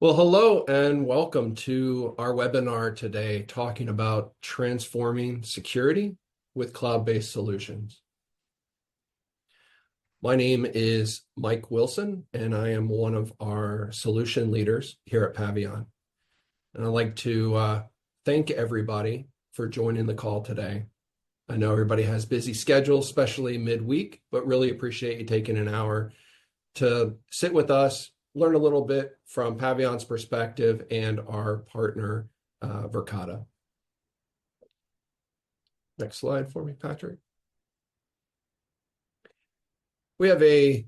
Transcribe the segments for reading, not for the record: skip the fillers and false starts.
Well, hello and welcome to our webinar today talking about transforming security with cloud-based solutions. My name is Mike Wilson, and I am one of our solution leaders here at Pavion. And I'd like to thank everybody for joining the call today. I know everybody has busy schedules, especially midweek, but really appreciate you taking an hour to sit with us, learn a little bit from Pavion's perspective and our partner, Verkada. Next slide for me, Patrick. We have a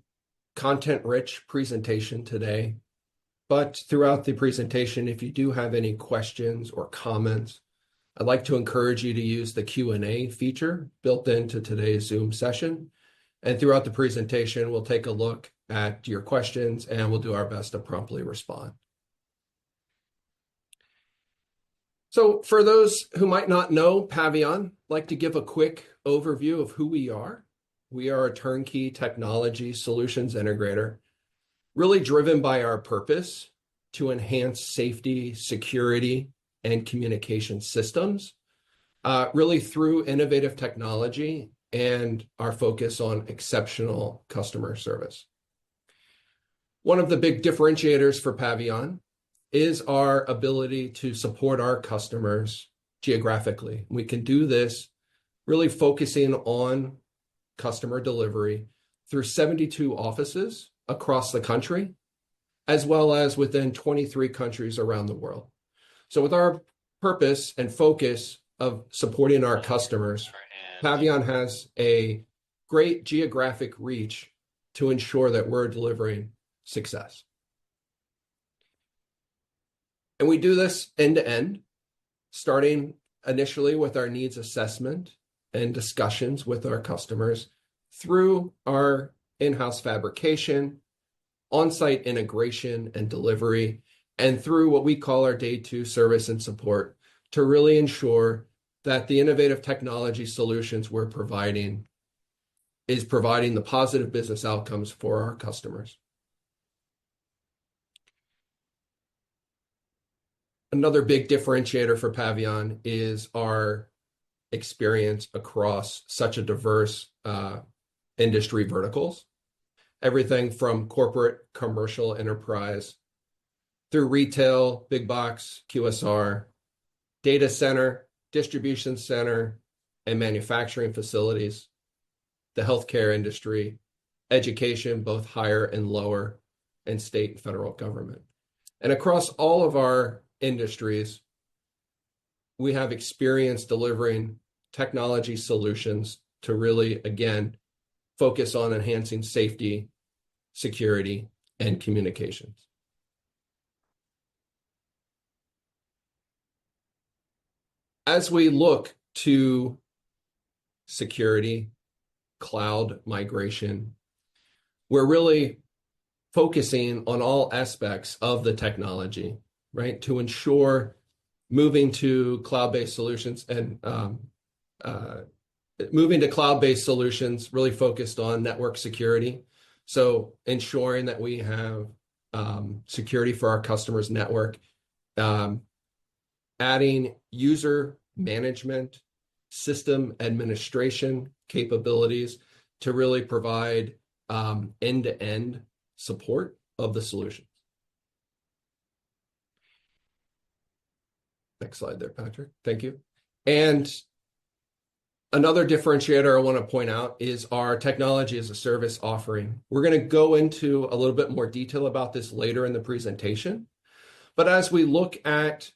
content-rich presentation today, but throughout the presentation, if you do have any questions or comments, I'd like to encourage you to use the Q&A feature built into today's Zoom session. And throughout the presentation, we'll take a look at your questions and we'll do our best to promptly respond. So for those who might not know Pavion, I'd like to give a quick overview of who we are. We are a turnkey technology solutions integrator, really driven by our purpose to enhance safety, security, and communication systems, really through innovative technology and our focus on exceptional customer service. One of the big differentiators for Pavion is our ability to support our customers geographically. We can do this really focusing on customer delivery through 72 offices across the country, as well as within 23 countries around the world. So with our purpose and focus of supporting our customers, Pavion has a great geographic reach to ensure that we're delivering success. And we do this end to end, starting initially with our needs assessment and discussions with our customers through our in-house fabrication, on-site integration and delivery, and through what we call our day two service and support to really ensure that the innovative technology solutions we're providing is providing the positive business outcomes for our customers. Another big differentiator for Pavion is our experience across such a diverse industry verticals, everything from corporate, commercial, enterprise, through retail, big box, QSR, data center, distribution center, and manufacturing facilities, the healthcare industry, education, both higher and lower, and state and federal government. And across all of our industries, we have experience delivering technology solutions to really, again, focus on enhancing safety, security, and communications. As we look to security, cloud migration, we're really focusing on all aspects of the technology, right, to ensure moving to cloud-based solutions and moving to cloud-based solutions really focused on network security. So ensuring that we have security for our customers' network, adding user management, system administration capabilities to really provide end-to-end support of the solutions. Next slide there, Patrick. Thank you. And another differentiator I want to point out is our technology as a service offering. We're going to go into a little bit more detail about this later in the presentation. But as we look at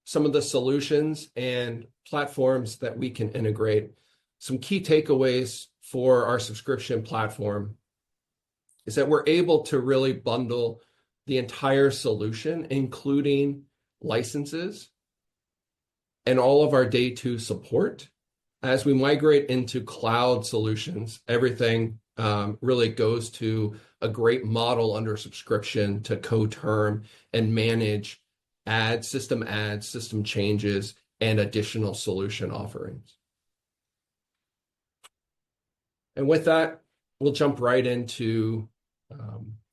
some of the solutions and platforms that we can integrate, some key takeaways for our subscription platform is that we're able to really bundle the entire solution, including licenses and all of our day two support. As we migrate into cloud solutions, everything really goes to a great model under subscription to co-term and manage ads, system changes, and additional solution offerings. And with that, we'll jump right into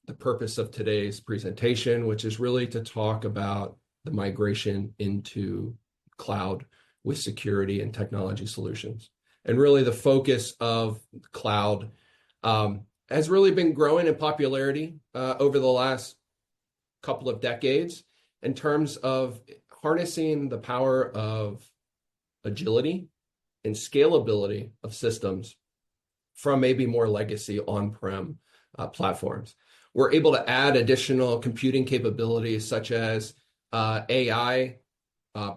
the purpose of today's presentation, which is really to talk about the migration into cloud with security and technology solutions. And really the focus of cloud has really been growing in popularity over the last couple of decades in terms of harnessing the power of agility and scalability of systems from maybe more legacy on-prem platforms. We're able to add additional computing capabilities such as AI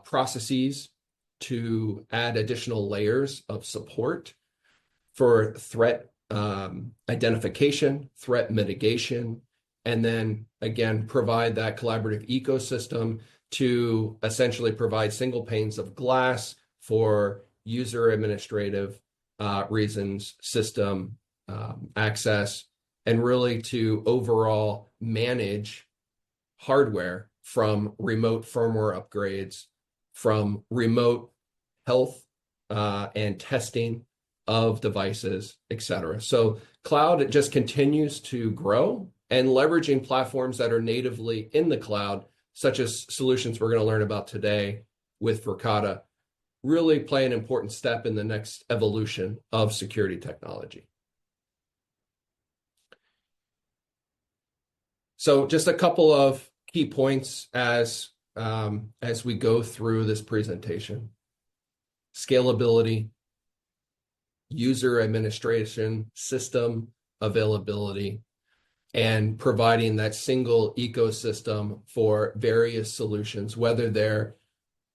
processes to add additional layers of support for threat identification, threat mitigation, and then again, provide that collaborative ecosystem to essentially provide single panes of glass for user administrative reasons, system access, and really to overall manage hardware from remote firmware upgrades, from remote health and testing of devices, et cetera. So cloud just continues to grow, and leveraging platforms that are natively in the cloud, such as solutions we're going to learn about today with Verkada, really play an important step in the next evolution of security technology. So just a couple of key points as we go through this presentation. Scalability, user administration, system availability, and providing that single ecosystem for various solutions, whether they're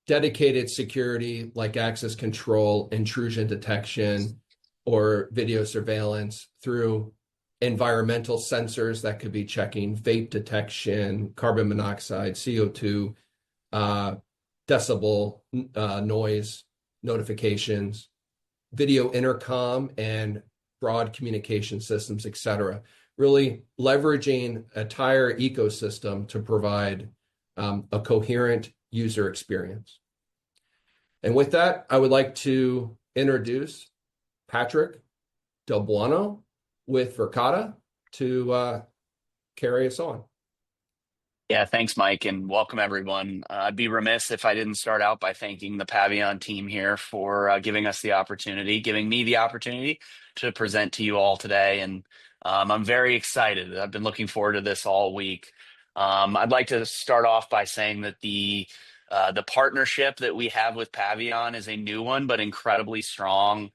dedicated security like access control, intrusion detection, or video surveillance, through environmental sensors that could be checking vape detection, carbon monoxide, CO2, decibel noise notifications, video intercom and broad communication systems, et cetera. Really leveraging an entire ecosystem to provide a coherent user experience. And with that, I would like to introduce Patrick Del Buono with Verkada to carry us on. Yeah, thanks, Mike, and welcome everyone. I'd be remiss if I didn't start out by thanking the Pavion team here for giving me the opportunity to present to you all today. And I'm very excited. I've been looking forward to this all week. I'd like to start off by saying that the partnership that we have with Pavion is a new one, but incredibly strong.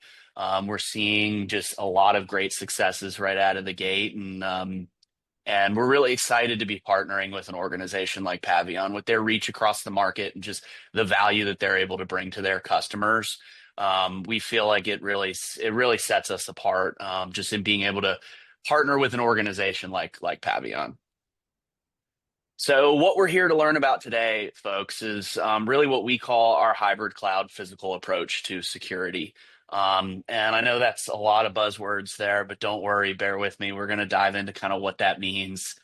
We're seeing just a lot of great successes right out of the gate, and we're really excited to be partnering with an organization like Pavion with their reach across the market and just the value that they're able to bring to their customers. We feel like it really sets us apart, just in being able to partner with an organization like Pavion. So what we're here to learn about today, folks, is really what we call our hybrid cloud physical approach to security. And I know that's a lot of buzzwords there, but don't worry, bear with me. We're going to dive into kind of what that means.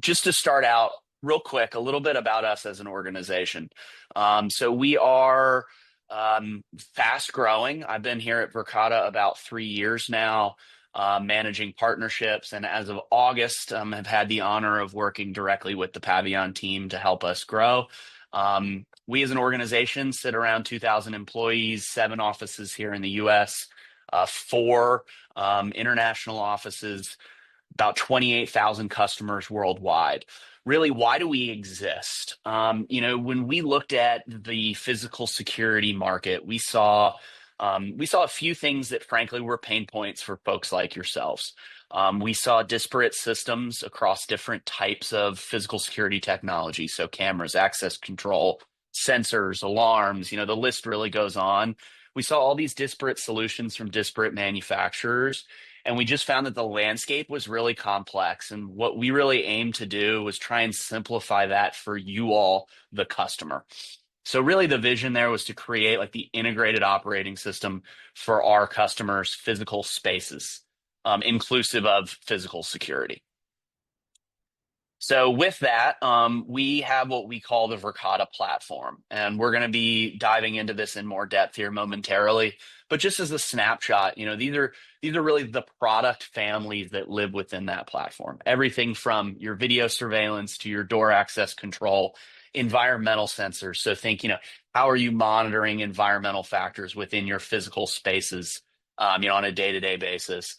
Just to start out real quick, a little bit about us as an organization. So we are fast growing. I've been here at Verkada about 3 years now, managing partnerships. And as of August, have had the honor of working directly with the Pavion team to help us grow. We as an organization sit around 2,000 employees, 7 offices here in the US, 4 international offices, about 28,000 customers worldwide. Really, why do we exist? When we looked at the physical security market, we saw a few things that frankly were pain points for folks like yourselves. We saw disparate systems across different types of physical security technology. So cameras, access control, sensors, alarms, the list really goes on. We saw all these disparate solutions from disparate manufacturers, and we just found that the landscape was really complex. And what we really aimed to do was try and simplify that for you all, the customer. So really the vision there was to create like the integrated operating system for our customers' physical spaces, inclusive of physical security. So with that, we have what we call the Verkada platform, and we're going to be diving into this in more depth here momentarily. But just as a snapshot, these are really the product families that live within that platform. Everything from your video surveillance to your door access control, environmental sensors. So think, how are you monitoring environmental factors within your physical spaces, on a day-to-day basis?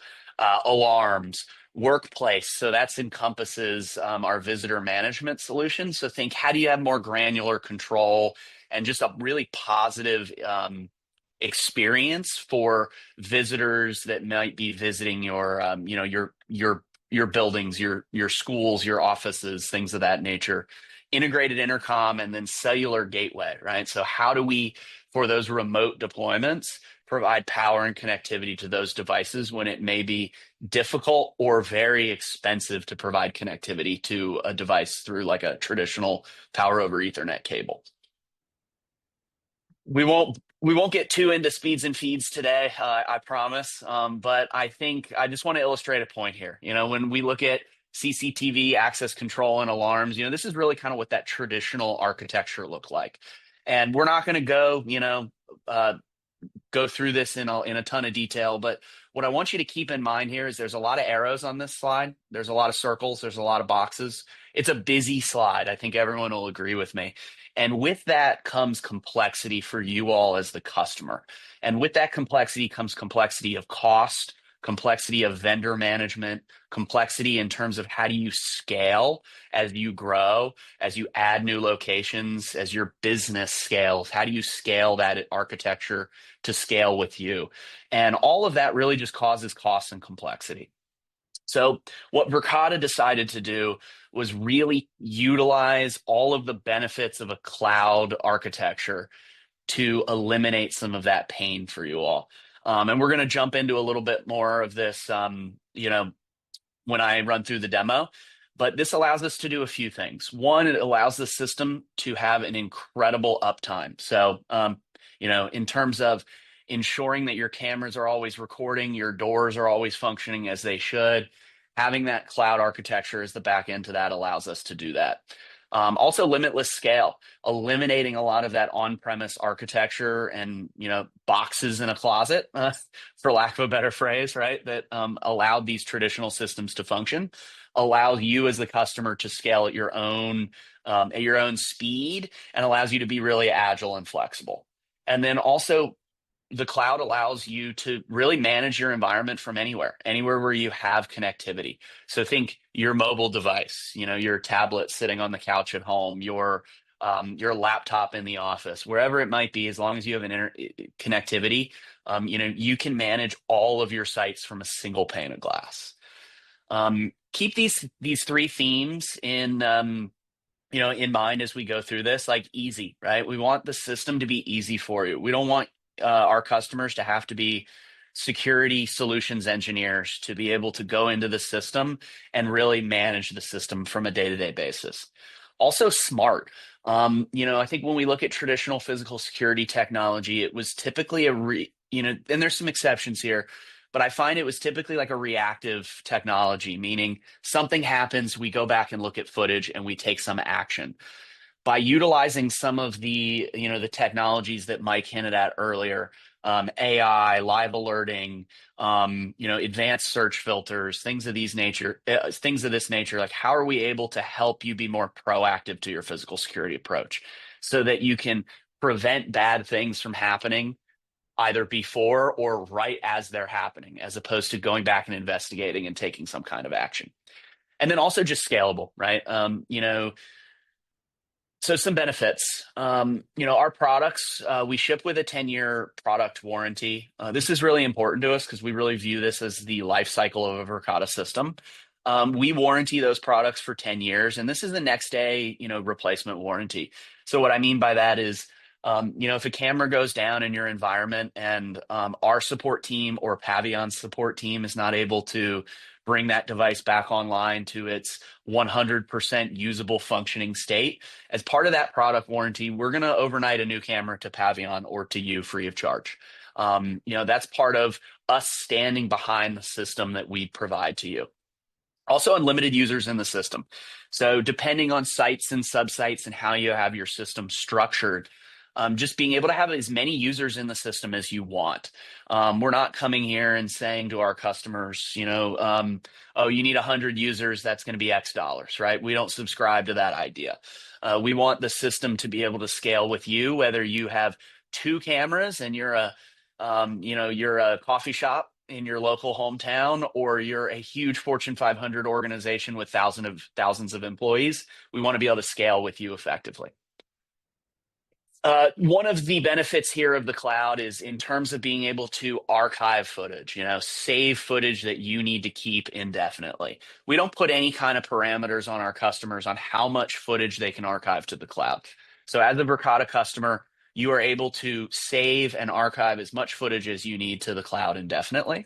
Alarms, workplace. So that's encompasses our visitor management solution. So think, how do you have more granular control and just a really positive experience for visitors that might be visiting your, your buildings, your schools, your offices, things of that nature. Integrated intercom and then cellular gateway, right? So how do we, for those remote deployments, provide power and connectivity to those devices when it may be difficult or very expensive to provide connectivity to a device through like a traditional power over Ethernet cable. We won't get too into speeds and feeds today, I promise. But I think I just want to illustrate a point here. When we look at CCTV access control and alarms, this is really kind of what that traditional architecture looked like. And we're not going to go through this in a ton of detail, but what I want you to keep in mind here is there's a lot of arrows on this slide. There's a lot of circles. There's a lot of boxes. It's a busy slide. I think everyone will agree with me. And with that comes complexity for you all as the customer. And with that complexity comes complexity of cost, complexity of vendor management, complexity in terms of how do you scale as you grow, as you add new locations, as your business scales, how do you scale that architecture to scale with you? And all of that really just causes cost and complexity. So what Verkada decided to do was really utilize all of the benefits of a cloud architecture to eliminate some of that pain for you all. And we're going to jump into a little bit more of this, when I run through the demo. But this allows us to do a few things. One, it allows the system to have an incredible uptime. So, in terms of ensuring that your cameras are always recording, your doors are always functioning as they should, having that cloud architecture as the back end to that allows us to do that. Also, limitless scale, eliminating a lot of that on-premise architecture and boxes in a closet, for lack of a better phrase, right? That allowed these traditional systems to function, allows you as the customer to scale at your own speed, and allows you to be really agile and flexible. And then also the cloud allows you to really manage your environment from anywhere where you have connectivity. So think your mobile device, your tablet sitting on the couch at home, your laptop in the office, wherever it might be, as long as you have an connectivity, you can manage all of your sites from a single pane of glass. Keep these three themes in mind as we go through this, like easy, right? We want the system to be easy for you. We don't want our customers to have to be security solutions engineers to be able to go into the system and really manage the system from a day-to-day basis. Also smart. I think when we look at traditional physical security technology, it was typically and there's some exceptions here, but I find it was typically like a reactive technology, meaning something happens, we go back and look at footage and we take some action. By utilizing some of the technologies that Mike hinted at earlier, AI, live alerting, advanced search filters, things of this nature, like how are we able to help you be more proactive to your physical security approach so that you can prevent bad things from happening either before or right as they're happening, as opposed to going back and investigating and taking some kind of action. And then also just scalable, right? So some benefits. Our products, we ship with a 10-year product warranty. This is really important to us because we really view this as the life cycle of a Verkada system. We warranty those products for 10 years, and this is the next day, replacement warranty. So what I mean by that is, if a camera goes down in your environment and our support team or Pavion's support team is not able to bring that device back online to its 100% usable functioning state, as part of that product warranty, we're going to overnight a new camera to Pavion or to you free of charge. That's part of us standing behind the system that we provide to you. Also, unlimited users in the system. So, depending on sites and subsites and how you have your system structured, just being able to have as many users in the system as you want. We're not coming here and saying to our customers, oh, you need 100 users, that's going to be X dollars, right? We don't subscribe to that idea. We want the system to be able to scale with you, whether you have two cameras and you're a coffee shop in your local hometown, or you're a huge Fortune 500 organization with thousands of employees. We want to be able to scale with you effectively. One of the benefits here of the cloud is in terms of being able to archive footage, save footage that you need to keep indefinitely. We don't put any kind of parameters on our customers on how much footage they can archive to the cloud. So as a Verkada customer, you are able to save and archive as much footage as you need to the cloud indefinitely.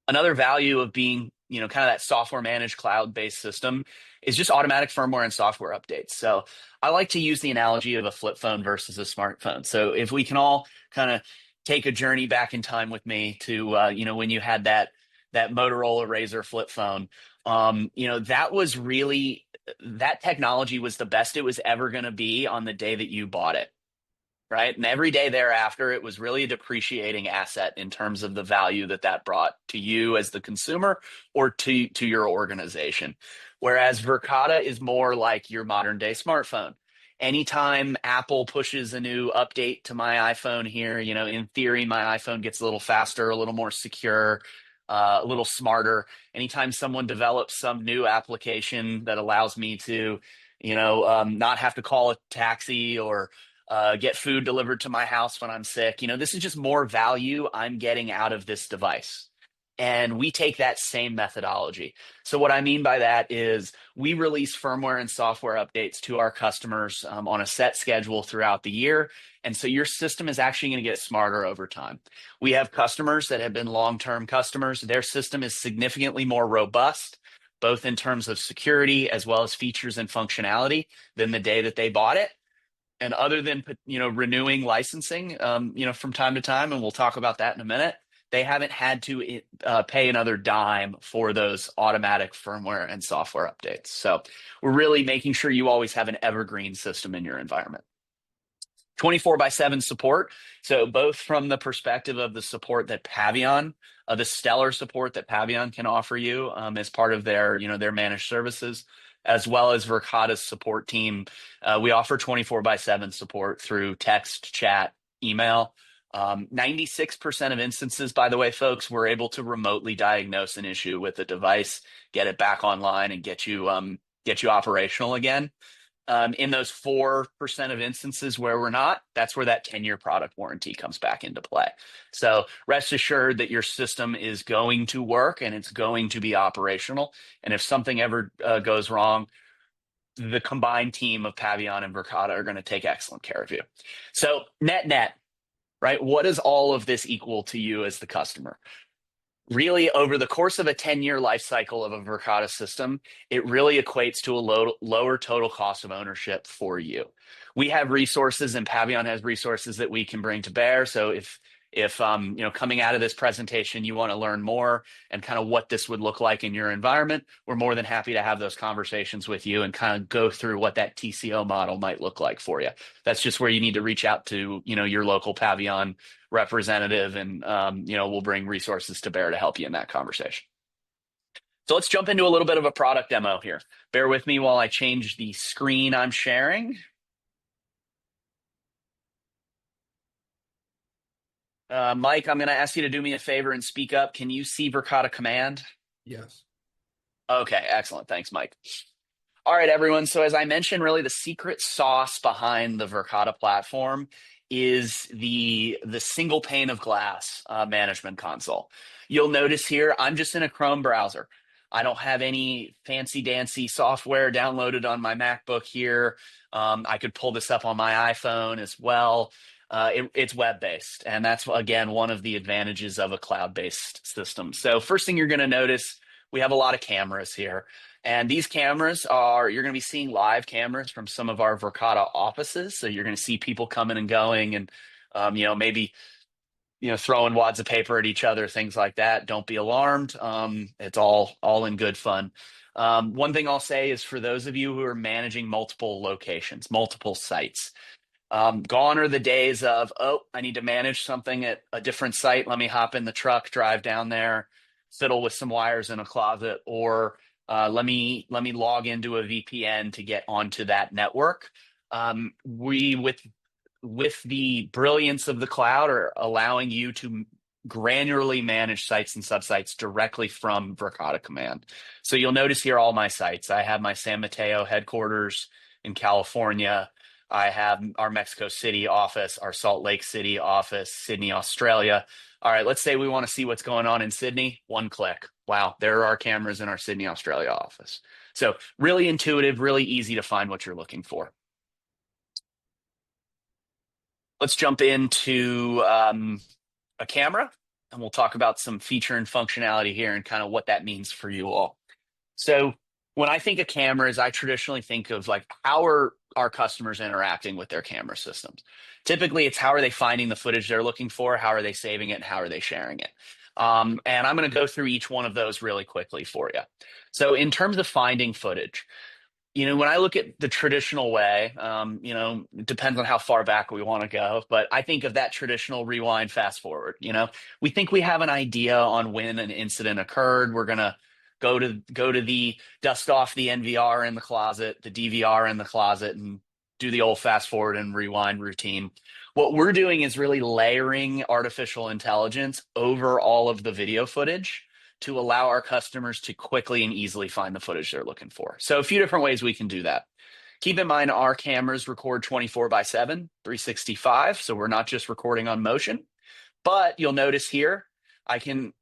Another value of being, kind of that software managed cloud-based system is just automatic firmware and software updates. So I like to use the analogy of a flip phone versus a smartphone. So if we can all kind of take a journey back in time with me to, when you had that Motorola Razr flip phone, that was really, that technology was the best it was ever going to be on the day that you bought it. Right. And every day thereafter, it was really a depreciating asset in terms of the value that brought to you as the consumer or to your organization. Whereas Verkada is more like your modern day smartphone. Anytime Apple pushes a new update to my iPhone here, in theory, my iPhone gets a little faster, a little more secure, a little smarter. Anytime someone develops some new application that allows me to, not have to call a taxi or get food delivered to my house when I'm sick. This is just more value I'm getting out of this device. And we take that same methodology. So, what I mean by that is we release firmware and software updates to our customers on a set schedule throughout the year. And so, your system is actually going to get smarter over time. We have customers that have been long term customers, their system is significantly more robust, both in terms of security as well as features and functionality than the day that they bought it. And other than renewing licensing, from time to time, and we'll talk about that in a minute, they haven't had to pay another dime for those automatic firmware and software updates. So we're really making sure you always have an evergreen system in your environment. 24/7 support. So both from the perspective of the support that Pavion, the stellar support that Pavion can offer you as part of their managed services, as well as Verkada's support team. We offer 24/7 support through text, chat, email. 96% of instances, by the way, folks, we're able to remotely diagnose an issue with the device, get it back online, and get you operational again. In those 4% of instances where we're not, that's where that 10-year product warranty comes back into play. So rest assured that your system is going to work and it's going to be operational. And if something ever goes wrong, the combined team of Pavion and Verkada are going to take excellent care of you. So net, right? What does all of this equal to you as the customer? Really, over the course of a 10-year life cycle of a Verkada system, it really equates to a lower total cost of ownership for you. We have resources, and Pavion has resources that we can bring to bear. So if coming out of this presentation, you want to learn more and kind of what this would look like in your environment, we're more than happy to have those conversations with you and kind of go through what that TCO model might look like for you. That's just where you need to reach out to, your local Pavion representative, and we'll bring resources to bear to help you in that conversation. So let's jump into a little bit of a product demo here. Bear with me while I change the screen I'm sharing. Mike, I'm going to ask you to do me a favor and speak up. Can you see Verkada Command? Yes. Okay, excellent. Thanks, Mike. All right, everyone. So as I mentioned, really the secret sauce behind the Verkada platform is the single pane of glass management console. You'll notice here, I'm just in a Chrome browser. I don't have any fancy dancy software downloaded on my MacBook here. I could pull this up on my iPhone as well. It's web-based, and that's, again, one of the advantages of a cloud-based system. So first thing you're going to notice, we have a lot of cameras here. And these cameras you're going to be seeing live cameras from some of our Verkada offices. So you're going to see people coming and going, and maybe throwing wads of paper at each other, things like that. Don't be alarmed. It's all in good fun. One thing I'll say is for those of you who are managing multiple locations, multiple sites, gone are the days of, oh, I need to manage something at a different site. Let me hop in the truck, drive down there, fiddle with some wires in a closet, or let me log into a VPN to get onto that network. We with the brilliance of the cloud are allowing you to granularly manage sites and subsites directly from Verkada Command. So you'll notice here all my sites. I have my San Mateo headquarters in California. I have our Mexico City office, our Salt Lake City office, Sydney, Australia. All right, let's say we want to see what's going on in Sydney. One click. Wow, there are our cameras in our Sydney, Australia office. So really intuitive, really easy to find what you're looking for. Let's jump into a camera, and we'll talk about some feature and functionality here and kind of what that means for you all. So when I think of cameras, I traditionally think of like, how are our customers interacting with their camera systems? Typically, it's how are they finding the footage they're looking for, how are they saving it, and how are they sharing it? And I'm going to go through each one of those really quickly for you. So in terms of finding footage, when I look at the traditional way, it depends on how far back we want to go, but I think of that traditional rewind, fast forward. We think we have an idea on when an incident occurred. We're gonna go to the dust off the NVR in the closet, the DVR in the closet, and do the old fast forward and rewind routine. What we're doing is really layering artificial intelligence over all of the video footage to allow our customers to quickly and easily find the footage they're looking for. So a few different ways we can do that. Keep in mind, our cameras record 24/7, 365. So we're not just recording on motion, but you'll notice here, I can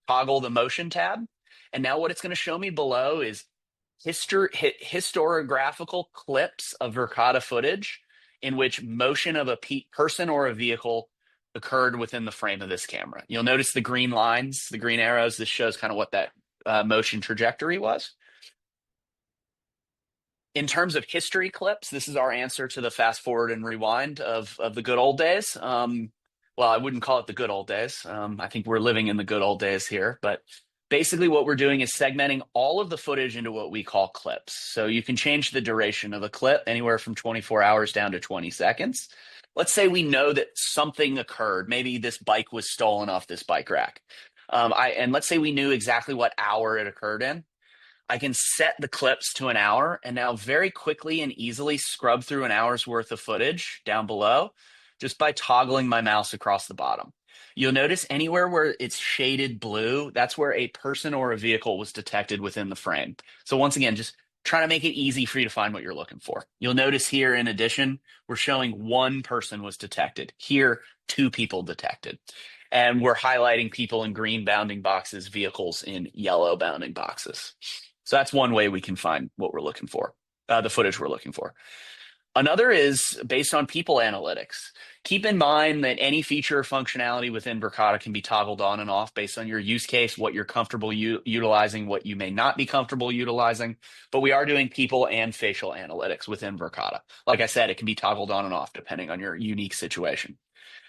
toggle the motion tab. And now what it's going to show me below is historiographical clips of Verkada footage in which motion of a person or a vehicle occurred within the frame of this camera. You'll notice the green lines, the green arrows. This shows kind of what that motion trajectory was. In terms of history clips, this is our answer to the fast forward and rewind of the good old days. Well, I wouldn't call it the good old days. I think we're living in the good old days here, but basically what we're doing is segmenting all of the footage into what we call clips. So you can change the duration of a clip anywhere from 24 hours down to 20 seconds. Let's say we know that something occurred. Maybe this bike was stolen off this bike rack. And let's say we knew exactly what hour it occurred in. I can set the clips to an hour and now very quickly and easily scrub through an hour's worth of footage down below just by toggling my mouse across the bottom. You'll notice anywhere where it's shaded blue, that's where a person or a vehicle was detected within the frame. So once again, just trying to make it easy for you to find what you're looking for. You'll notice here, in addition, we're showing one person was detected. Here, two people detected. And we're highlighting people in green bounding boxes, vehicles in yellow bounding boxes. So that's one way we can find what we're looking for, the footage we're looking for. Another is based on people analytics. Keep in mind that any feature or functionality within Verkada can be toggled on and off based on your use case, what you're comfortable utilizing, what you may not be comfortable utilizing. But we are doing people and facial analytics within Verkada. Like I said, it can be toggled on and off depending on your unique situation.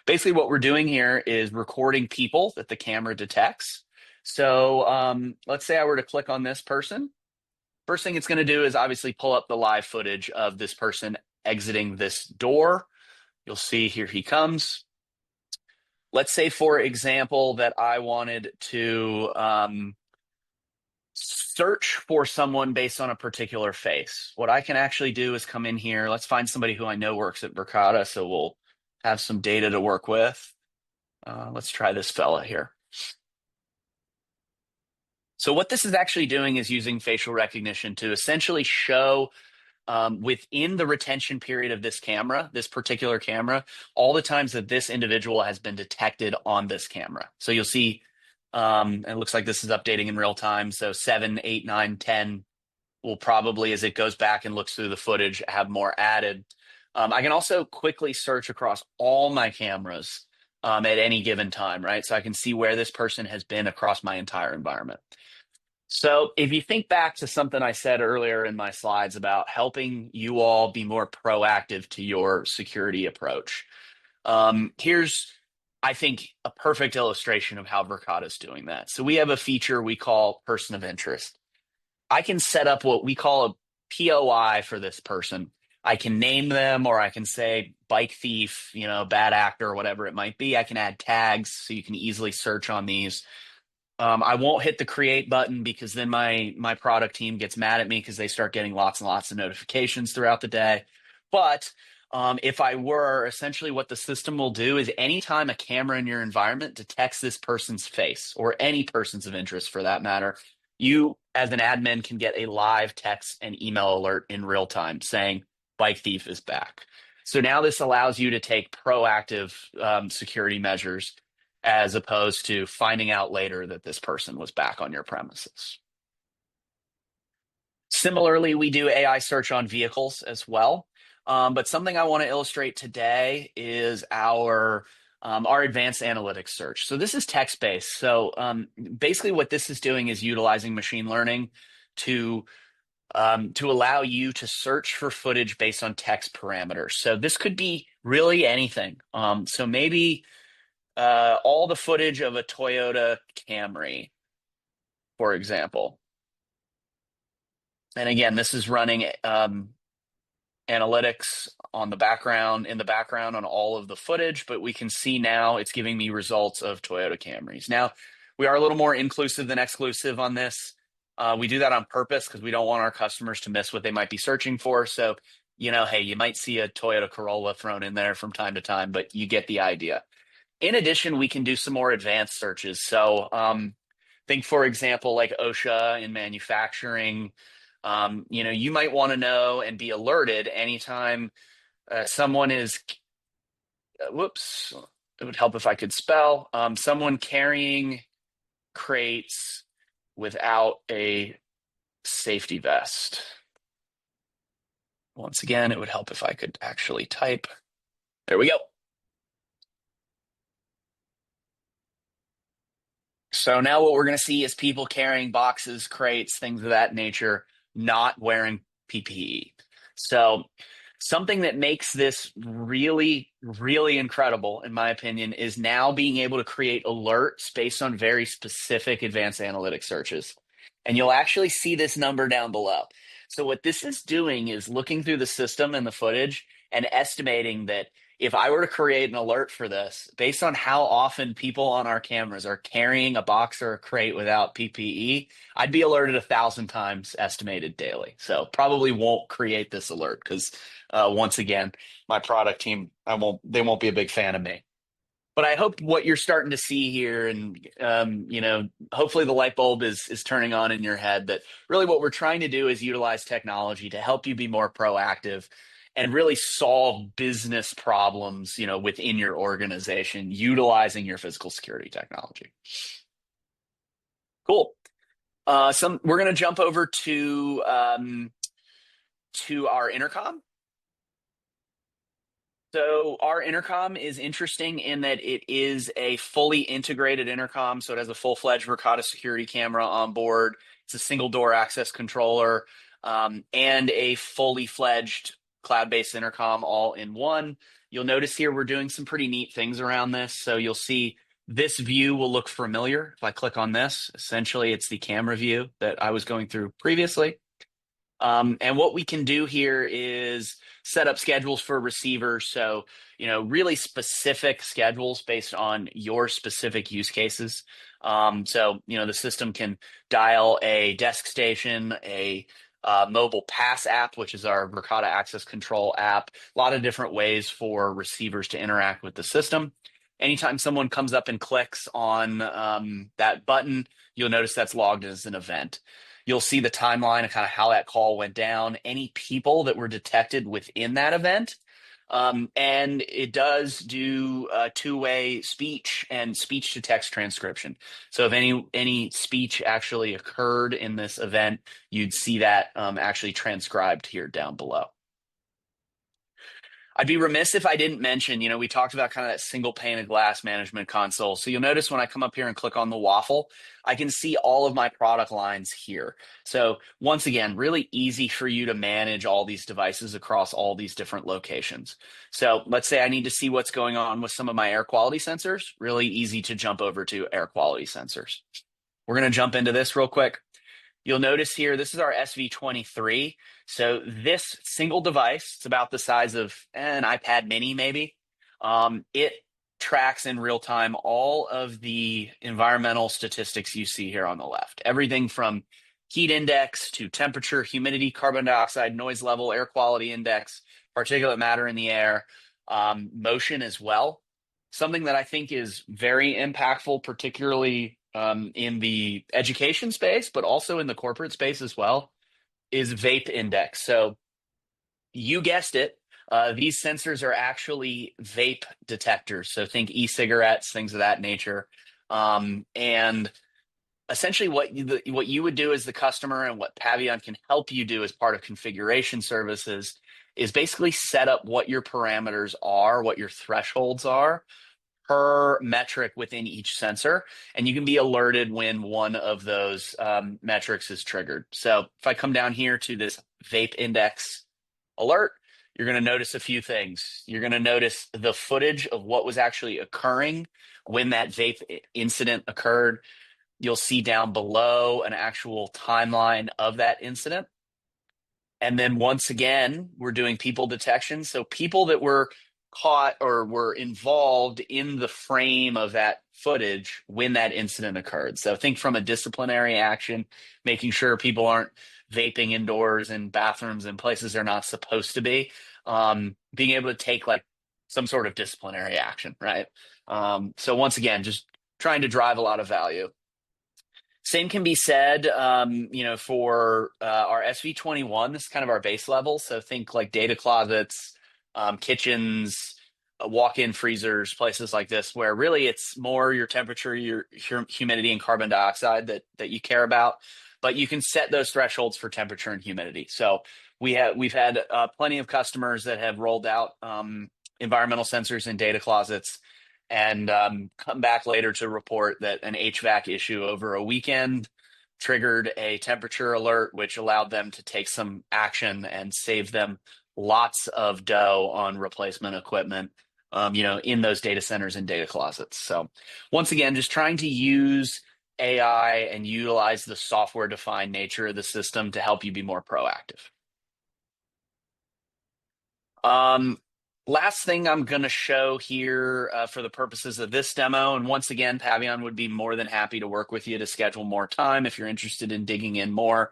Basically, what we're doing here is recording people that the camera detects. So let's say I were to click on this person. First thing it's going to do is obviously pull up the live footage of this person exiting this door. You'll see here he comes. Let's say, for example, that I wanted to search for someone based on a particular face. What I can actually do is come in here. Let's find somebody who I know works at Verkada, so we'll have some data to work with. Let's try this fella here. So what this is actually doing is using facial recognition to essentially show within the retention period of this camera, this particular camera, all the times that this individual has been detected on this camera. So you'll see, it looks like this is updating in real time. So 7, 8, 9, 10 will probably, as it goes back and looks through the footage, have more added. I can also quickly search across all my cameras at any given time, right? So I can see where this person has been across my entire environment. So if you think back to something I said earlier in my slides about helping you all be more proactive to your security approach, here's I think a perfect illustration of how Verkada is doing that. So we have a feature we call person of interest. I can set up what we call a POI for this person. I can name them, or I can say bike thief, bad actor, or whatever it might be. I can add tags so you can easily search on these. I won't hit the create button because then my product team gets mad at me because they start getting lots and lots of notifications throughout the day. But if I were, essentially what the system will do is anytime a camera in your environment detects this person's face or any person's of interest for that matter, you as an admin can get a live text and email alert in real time saying bike thief is back. So now this allows you to take proactive security measures as opposed to finding out later that this person was back on your premises. Similarly, we do AI search on vehicles as well. But something I want to illustrate today is our advanced analytics search. So this is text-based. So basically what this is doing is utilizing machine learning to allow you to search for footage based on text parameters. So this could be really anything. So maybe all the footage of a Toyota Camry, for example. And again, this is running analytics on the background, in the background on all of the footage, but we can see now it's giving me results of Toyota Camrys. Now, we are a little more inclusive than exclusive on this. We do that on purpose because we don't want our customers to miss what they might be searching for. So, hey, you might see a Toyota Corolla thrown in there from time to time, but you get the idea. In addition, we can do some more advanced searches. So think, for example, like OSHA in manufacturing. You might want to know and be alerted anytime someone is, whoops, it would help if I could spell, someone carrying crates without a safety vest. Once again, it would help if I could actually type. There we go. So now what we're going to see is people carrying boxes, crates, things of that nature, not wearing PPE. So something that makes this really, really incredible, in my opinion, is now being able to create alerts based on very specific advanced analytic searches. And you'll actually see this number down below. So what this is doing is looking through the system and the footage and estimating that if I were to create an alert for this, based on how often people on our cameras are carrying a box or a crate without PPE, I'd be alerted 1,000 times estimated daily. So probably won't create this alert because once again, my product team, they won't be a big fan of me. But I hope what you're starting to see here, and hopefully the light bulb is turning on in your head, that really what we're trying to do is utilize technology to help you be more proactive and really solve business problems, within your organization, utilizing your physical security technology. Cool. We're going to jump over to our intercom. So our intercom is interesting in that it is a fully integrated intercom. So it has a full-fledged Verkada security camera on board. It's a single door access controller, and a fully fledged cloud-based intercom all in one. You'll notice here we're doing some pretty neat things around this. So you'll see this view will look familiar. If I click on this, essentially it's the camera view that I was going through previously. And what we can do here is set up schedules for receivers. So, really specific schedules based on your specific use cases. The system can dial a desk station, a mobile pass app, which is our Verkada access control app, a lot of different ways for receivers to interact with the system. Anytime someone comes up and clicks on that button, you'll notice that's logged as an event. You'll see the timeline of kind of how that call went down, any people that were detected within that event. And it does do two-way speech and speech-to-text transcription. So if any speech actually occurred in this event, you'd see that actually transcribed here down below. I'd be remiss if I didn't mention, we talked about kind of that single pane of glass management console. So you'll notice when I come up here and click on the waffle, I can see all of my product lines here. So once again, really easy for you to manage all these devices across all these different locations. So let's say I need to see what's going on with some of my air quality sensors. Really easy to jump over to air quality sensors. We're going to jump into this real quick. You'll notice here, this is our SV23. So this single device, it's about the size of an iPad mini, maybe. It tracks in real time all of the environmental statistics you see here on the left. Everything from heat index to temperature, humidity, carbon dioxide, noise level, air quality index, particulate matter in the air, motion as well. Something that I think is very impactful, particularly in the education space, but also in the corporate space as well, is vape index. So you guessed it. These sensors are actually vape detectors. So think e-cigarettes, things of that nature. And essentially what you would do as the customer and what Pavion can help you do as part of configuration services is basically set up what your parameters are, what your thresholds are per metric within each sensor, and you can be alerted when one of those metrics is triggered. So if I come down here to this vape index alert, you're going to notice a few things. You're going to notice the footage of what was actually occurring when that vape incident occurred. You'll see down below an actual timeline of that incident. And then once again, we're doing people detection. So people that were caught or were involved in the frame of that footage when that incident occurred. So think from a disciplinary action, making sure people aren't vaping indoors in bathrooms and places they're not supposed to be, being able to take like some sort of disciplinary action, right? So once again, just trying to drive a lot of value. Same can be said, for our SV21. This is kind of our base level. So think like data closets, kitchens, walk-in freezers, places like this, where really it's more your temperature, your humidity, and carbon dioxide that you care about. But you can set those thresholds for temperature and humidity. So we've had plenty of customers that have rolled out environmental sensors in data closets and come back later to report that an HVAC issue over a weekend triggered a temperature alert, which allowed them to take some action and save them lots of dough on replacement equipment, in those data centers and data closets. So once again, just trying to use AI and utilize the software-defined nature of the system to help you be more proactive. Last thing I'm going to show here for the purposes of this demo, and once again, Pavion would be more than happy to work with you to schedule more time if you're interested in digging in more,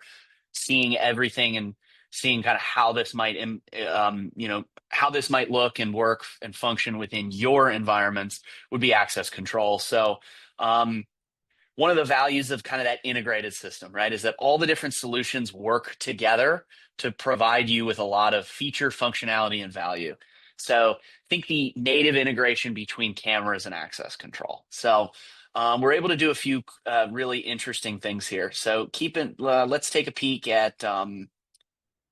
seeing everything and seeing kind of how this might, how this might look and work and function within your environments would be access control. So one of the values of kind of that integrated system, right, is that all the different solutions work together to provide you with a lot of feature, functionality, and value. So think the native integration between cameras and access control. So we're able to do a few really interesting things here. So let's take a peek at,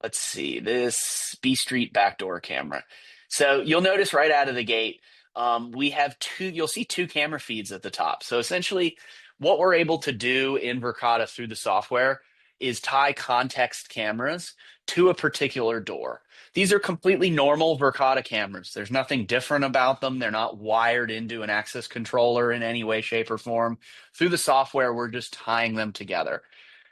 let's see, this B Street backdoor camera. So you'll notice right out of the gate, you'll see two camera feeds at the top. So essentially what we're able to do in Verkada through the software is tie context cameras to a particular door. These are completely normal Verkada cameras. There's nothing different about them. They're not wired into an access controller in any way, shape, or form. Through the software, we're just tying them together.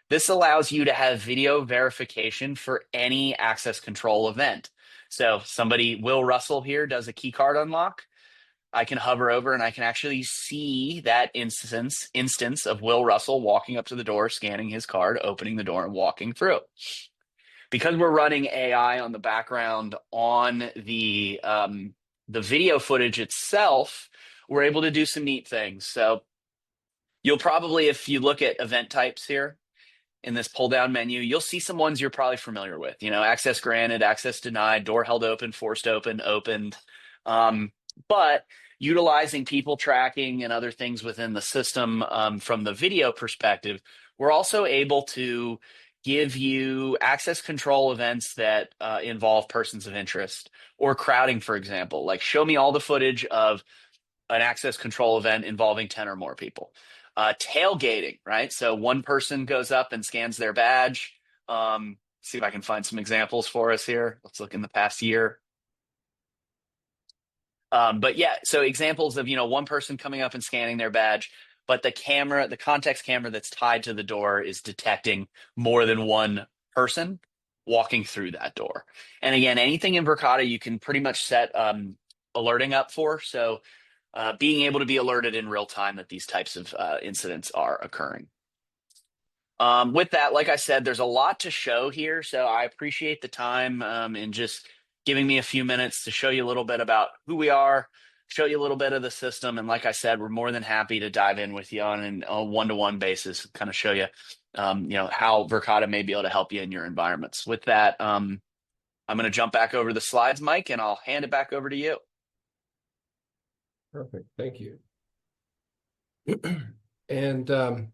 This allows you to have video verification for any access control event. So Will Russell here does a key card unlock. I can hover over and I can actually see that instance of Will Russell walking up to the door, scanning his card, opening the door, and walking through. Because we're running AI on the background on the video footage itself, we're able to do some neat things. So you'll probably, if you look at event types here in this pull down menu, you'll see some ones you're probably familiar with. Access granted, access denied, door held open, forced open, opened. But utilizing people tracking and other things within the system from the video perspective, we're also able to give you access control events that involve persons of interest or crowding, for example. Like, show me all the footage of an access control event involving 10 or more people. Tailgating, right? So one person goes up and scans their badge. See if I can find some examples for us here. Let's look in the past year. But yeah, so examples of, one person coming up and scanning their badge, but the context camera that's tied to the door is detecting more than one person walking through that door. And again, anything in Verkada you can pretty much set alerting up for. So being able to be alerted in real time that these types of incidents are occurring. With that, like I said, there's a lot to show here, so I appreciate the time and just giving me a few minutes to show you a little bit about who we are, show you a little bit of the system, and like I said, we're more than happy to dive in with you on a one-to-one basis, kind of show you, how Verkada may be able to help you in your environments. With that, I'm going to jump back over the slides, Mike, and I'll hand it back over to you. Perfect. Thank you. And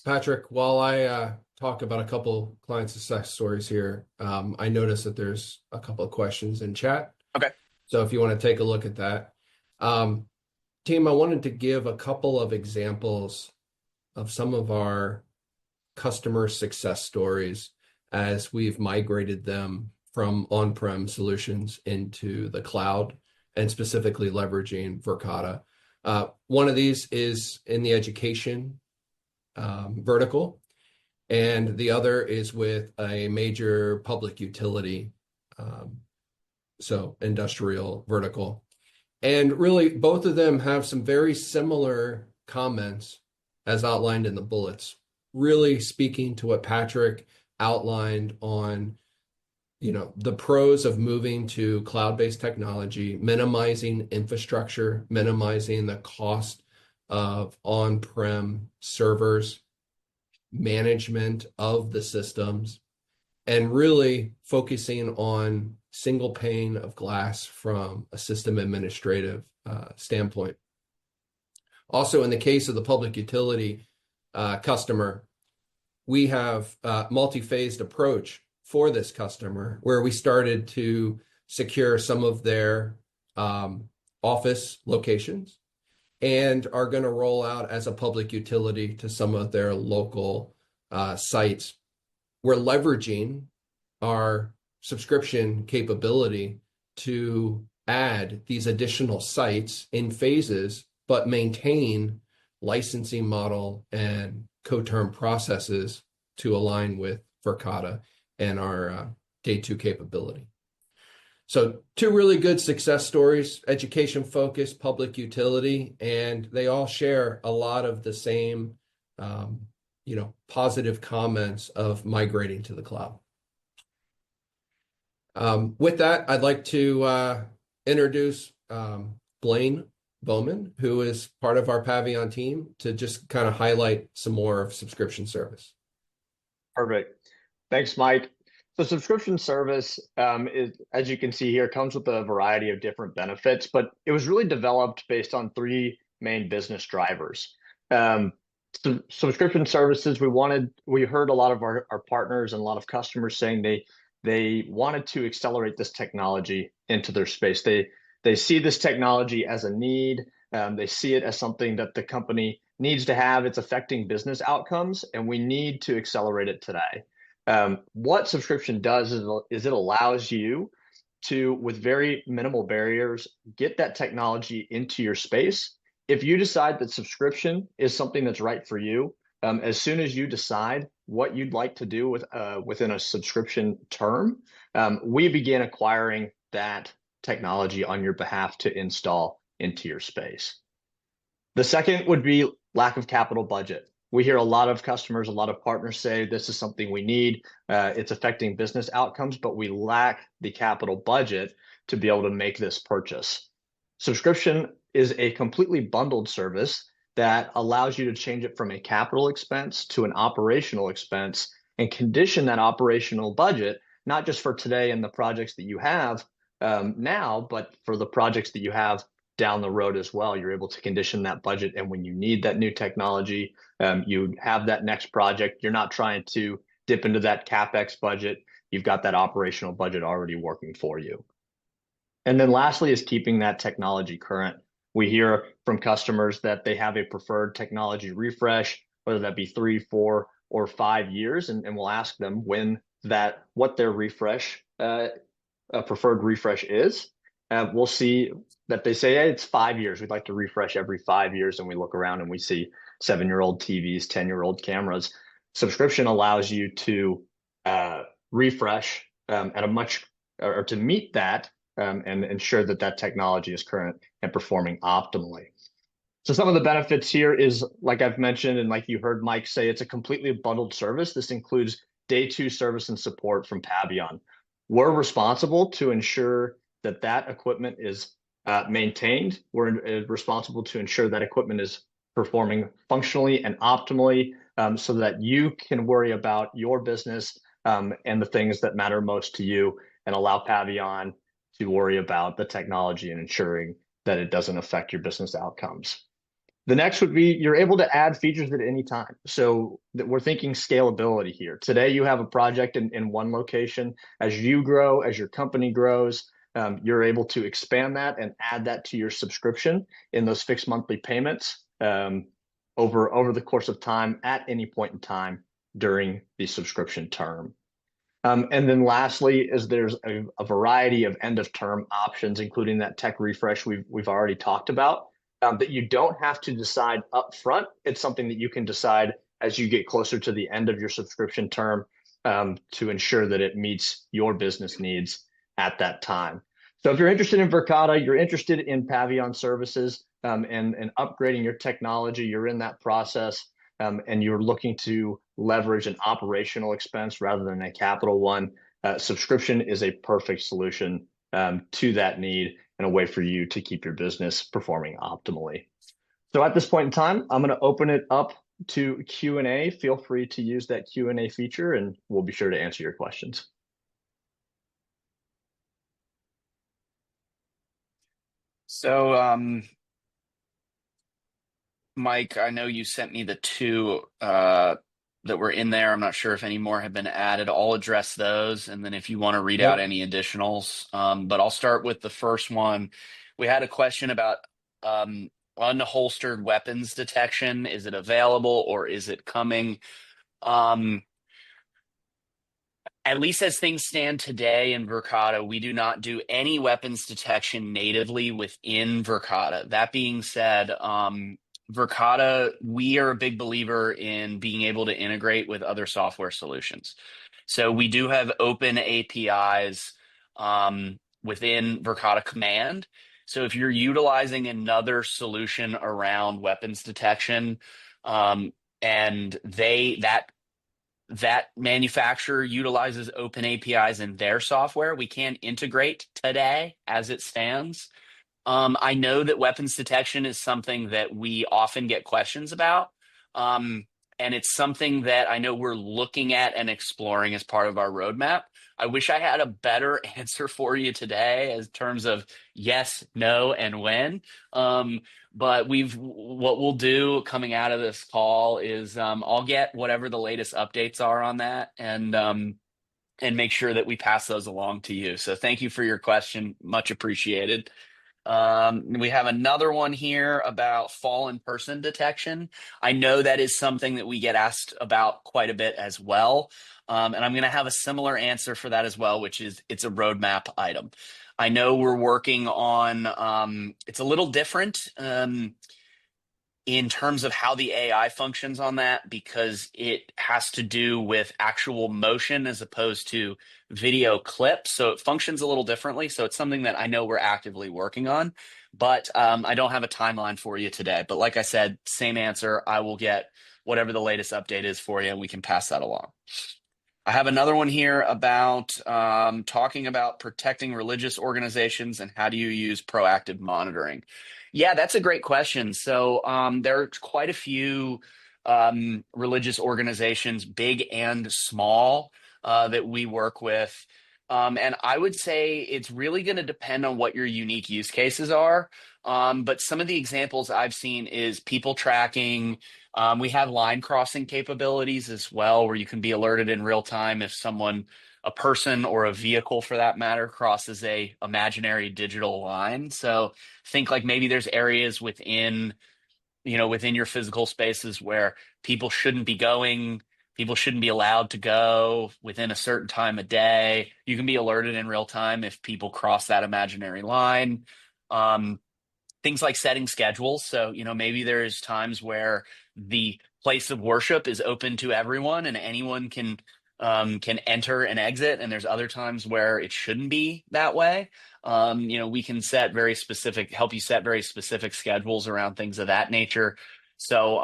Patrick, while I talk about a couple client success stories here, I noticed that there's a couple of questions in chat. Okay. So if you want to take a look at that. Team, I wanted to give a couple of examples of some of our customer success stories as we've migrated them from on-prem solutions into the cloud and specifically leveraging Verkada. One of these is in the education vertical, and the other is with a major public utility, so industrial vertical. And really, both of them have some very similar comments as outlined in the bullets, really speaking to what Patrick outlined on, the pros of moving to cloud-based technology, minimizing infrastructure, minimizing the cost of on-prem servers, management of the systems, and really focusing on single pane of glass from a system administrative standpoint. Also, in the case of the public utility customer, we have a multi-phased approach for this customer where we started to secure some of their office locations and are going to roll out as a public utility to some of their local sites. We're leveraging our subscription capability to add these additional sites in phases, but maintain licensing model and co-term processes to align with Verkada and our day two capability. So two really good success stories, education focused, public utility, and they all share a lot of the same, positive comments of migrating to the cloud. With that, I'd like to introduce Blaine Bowman, who is part of our Pavion team, to just kind of highlight some more of subscription service. Perfect. Thanks, Mike. So subscription service, is, as you can see here, comes with a variety of different benefits, but it was really developed based on three main business drivers. Subscription services, we heard a lot of our partners and a lot of customers saying they wanted to accelerate this technology into their space. They see this technology as a need. They see it as something that the company needs to have. It's affecting business outcomes, and we need to accelerate it today. What subscription does is it allows you to, with very minimal barriers, get that technology into your space. If you decide that subscription is something that's right for you, as soon as you decide what you'd like to do within a subscription term, we begin acquiring that technology on your behalf to install into your space. The second would be lack of capital budget. We hear a lot of customers, a lot of partners say this is something we need. It's affecting business outcomes, but we lack the capital budget to be able to make this purchase. Subscription is a completely bundled service that allows you to change it from a capital expense to an operational expense and condition that operational budget, not just for today and the projects that you have now, but for the projects that you have down the road as well. You're able to condition that budget, and when you need that new technology, you have that next project. You're not trying to dip into that CapEx budget, you've got that operational budget already working for you. And then lastly is keeping that technology current. We hear from customers that they have a preferred technology refresh, whether that be 3, 4, or 5 years, and we'll ask them what their preferred refresh is. We'll see that they say, hey, it's 5 years. We'd like to refresh every 5 years, and we look around and we see 7-year-old TVs, 10-year-old cameras. Subscription allows you to refresh at a much or to meet that and ensure that that technology is current and performing optimally. So some of the benefits here is, like I've mentioned, and like you heard Mike say, it's a completely bundled service. This includes day 2 service and support from Pavion. We're responsible to ensure that that equipment is maintained. We're responsible to ensure that equipment is performing functionally and optimally so that you can worry about your business and the things that matter most to you, and allow Pavion to worry about the technology and ensuring that it doesn't affect your business outcomes. The next would be you're able to add features at any time. So we're thinking scalability here. Today, you have a project in one location. As you grow, as your company grows, you're able to expand that and add that to your subscription in those fixed monthly payments over the course of time at any point in time during the subscription term. And then lastly is there's a variety of end of term options, including that tech refresh we've already talked about, that you don't have to decide up front. It's something that you can decide as you get closer to the end of your subscription term to ensure that it meets your business needs at that time. So if you're interested in Verkada, you're interested in Pavion services and upgrading your technology, you're in that process, and you're looking to leverage an operational expense rather than a capital one, subscription is a perfect solution to that need and a way for you to keep your business performing optimally. So at this point in time, I'm going to open it up to Q&A. Feel free to use that Q&A feature, and we'll be sure to answer your questions. So, Mike, I know you sent me the 2 that were in there. I'm not sure if any more have been added. I'll address those, and then if you want to read out any additionals. But I'll start with the first one. We had a question about unholstered weapons detection. Is it available or is it coming? At least as things stand today in Verkada, we do not do any weapons detection natively within Verkada. That being said, Verkada, we are a big believer in being able to integrate with other software solutions. So we do have open APIs within Verkada Command. So if you're utilizing another solution around weapons detection, and that manufacturer utilizes open APIs in their software, we can integrate today as it stands. I know that weapons detection is something that we often get questions about. And it's something that I know we're looking at and exploring as part of our roadmap. I wish I had a better answer for you today in terms of yes, no, and when. But what we'll do coming out of this call is I'll get whatever the latest updates are on that and make sure that we pass those along to you. So thank you for your question. Much appreciated. We have another one here about fallen person detection. I know that is something that we get asked about quite a bit as well. And I'm going to have a similar answer for that as well, which is it's a roadmap item. I know we're working on, it's a little different in terms of how the AI functions on that, because it has to do with actual motion as opposed to video clips. So it functions a little differently. So it's something that I know we're actively working on, but I don't have a timeline for you today. But like I said, same answer. I will get whatever the latest update is for you, and we can pass that along. I have another one here about talking about protecting religious organizations and how do you use proactive monitoring? Yeah, that's a great question. So there are quite a few religious organizations, big and small, that we work with. And I would say it's really going to depend on what your unique use cases are. But some of the examples I've seen is people tracking. We have line crossing capabilities as well, where you can be alerted in real time if someone, a person or a vehicle for that matter, crosses a imaginary digital line. So think like maybe there's areas within, within your physical spaces where people shouldn't be going, people shouldn't be allowed to go within a certain time of day. You can be alerted in real time if people cross that imaginary line. Um, Things like setting schedules. So, maybe there's times where the place of worship is open to everyone and anyone can enter and exit, and there's other times where it shouldn't be that way. We can help you set very specific schedules around things of that nature. So,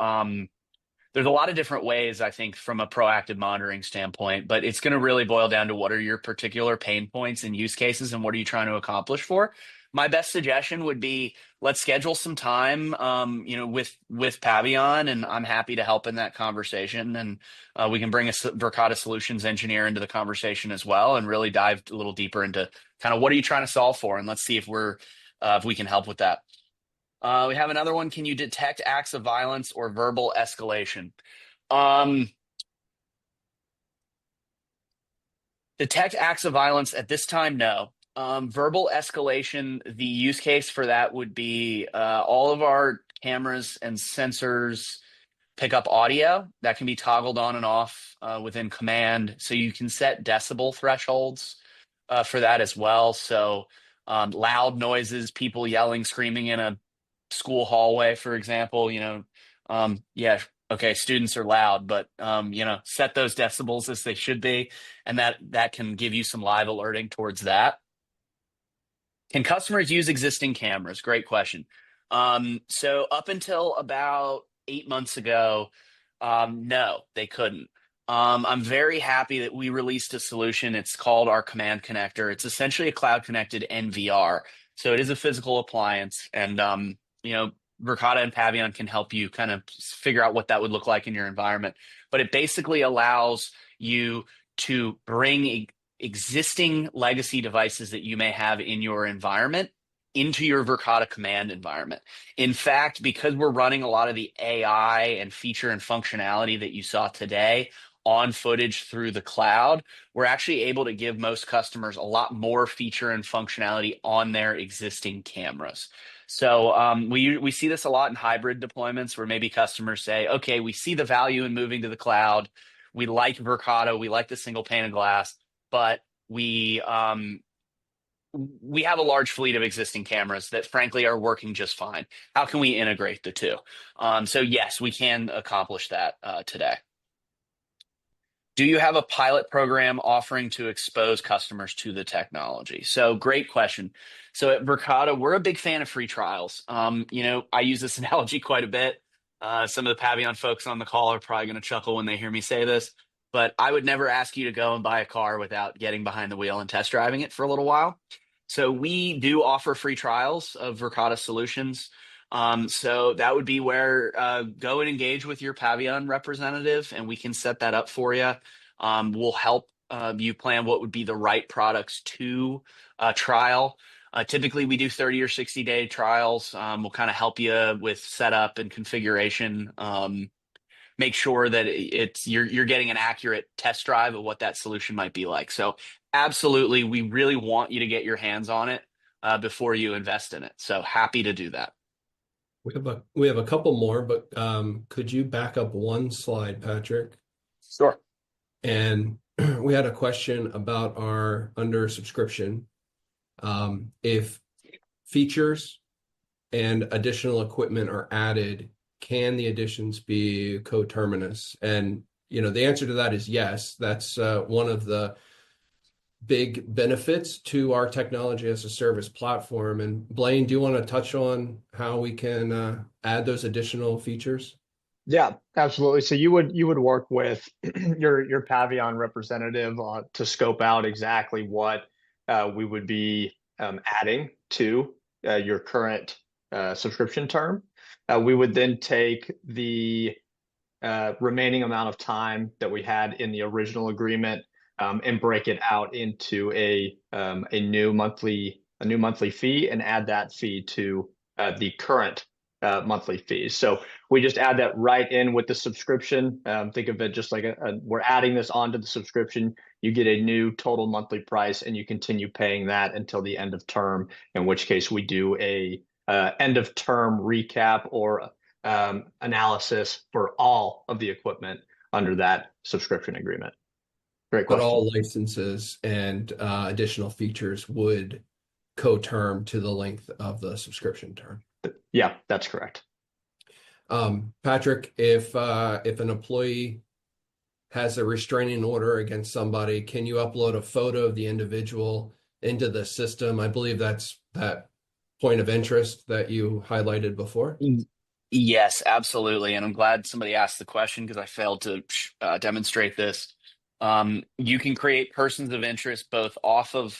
there's a lot of different ways, I think, from a proactive monitoring standpoint, but it's going to really boil down to what are your particular pain points and use cases and what are you trying to accomplish for. My best suggestion would be let's schedule some time, with Pavion, and I'm happy to help in that conversation. And we can bring a Verkada solutions engineer into the conversation as well, and really dive a little deeper into kind of what are you trying to solve for, and let's see if we can help with that. We have another one. Can you detect acts of violence or verbal escalation? Um, Detect acts of violence at this time, no. Verbal escalation, the use case for that would be all of our cameras and sensors pick up audio that can be toggled on and off within command. So you can set decibel thresholds for that as well. So loud noises, people yelling, screaming in a school hallway, for example, yeah, okay, students are loud, but set those decibels as they should be, and that can give you some live alerting towards that. Can customers use existing cameras? Great question. So up until about 8 months ago, no, they couldn't. I'm very happy that we released a solution. It's called our Command Connector. It's essentially a cloud connected NVR. So it is a physical appliance, and Verkada and Pavion can help you kind of figure out what that would look like in your environment. But it basically allows you to bring existing legacy devices that you may have in your environment into your Verkada command environment. In fact, because we're running a lot of the AI and feature and functionality that you saw today on footage through the cloud, we're actually able to give most customers a lot more feature and functionality on their existing cameras. So we see this a lot in hybrid deployments where maybe customers say, okay, we see the value in moving to the cloud. We like Verkada, we like the single pane of glass, but we have a large fleet of existing cameras that frankly are working just fine. How can we integrate the two? So yes, we can accomplish that today. Do you have a pilot program offering to expose customers to the technology? So great question. So at Verkada, we're a big fan of free trials. I use this analogy quite a bit. Some of the Pavion folks on the call are probably going to chuckle when they hear me say this, but I would never ask you to go and buy a car without getting behind the wheel and test driving it for a little while. So we do offer free trials of Verkada solutions. So that would be where go and engage with your Pavion representative, and we can set that up for you. We'll help you plan what would be the right products to trial. Typically, we do 30 or 60-day trials. We'll kind of help you with setup and configuration. Make sure that you're getting an accurate test drive of what that solution might be like. So absolutely, we really want you to get your hands on it before you invest in it. So happy to do that. We have a couple more, but could you back up one slide, Patrick? Sure. And we had a question about our under subscription. If features and additional equipment are added, can the additions be coterminous? And the answer to that is yes. That's one of the big benefits to our technology as a service platform. And Blaine, do you want to touch on how we can add those additional features? Yeah, absolutely. So you would work with your Pavion representative to scope out exactly what we would be adding to your current subscription term. We would then take the remaining amount of time that we had in the original agreement. and break it out into a new monthly fee and add that fee to the current monthly fees. So we just add that right in with the subscription. Think of it just like we're adding this onto the subscription. You get a new total monthly price, and you continue paying that until the end of term. In which case, we do a end of term recap or analysis for all of the equipment under that subscription agreement. Great But question. all licenses and additional features would co-term to the length of the subscription term. Yeah, that's correct. Patrick, if an employee has a restraining order against somebody, can you upload a photo of the individual into the system? I believe that's that point of interest that you highlighted before. Yes, absolutely. And I'm glad somebody asked the question because I failed to demonstrate this. You can create persons of interest both off of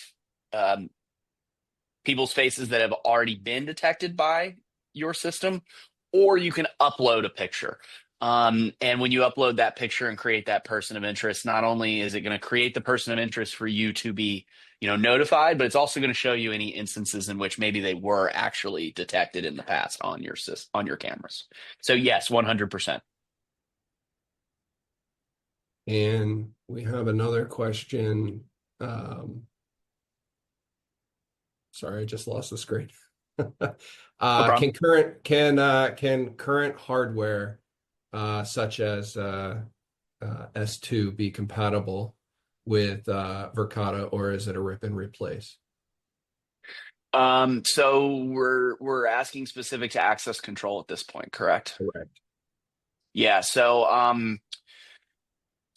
people's faces that have already been detected by your system, or you can upload a picture. And when you upload that picture and create that person of interest, not only is it going to create the person of interest for you to be, notified, but it's also going to show you any instances in which maybe they were actually detected in the past on your cameras. So yes, 100%. And we have another question. Sorry, I just lost the screen. No problem. Can current hardware such as S2 be compatible with Verkada, or is it a rip and replace? So we're asking specific to access control at this point, correct? Correct. Yeah. So from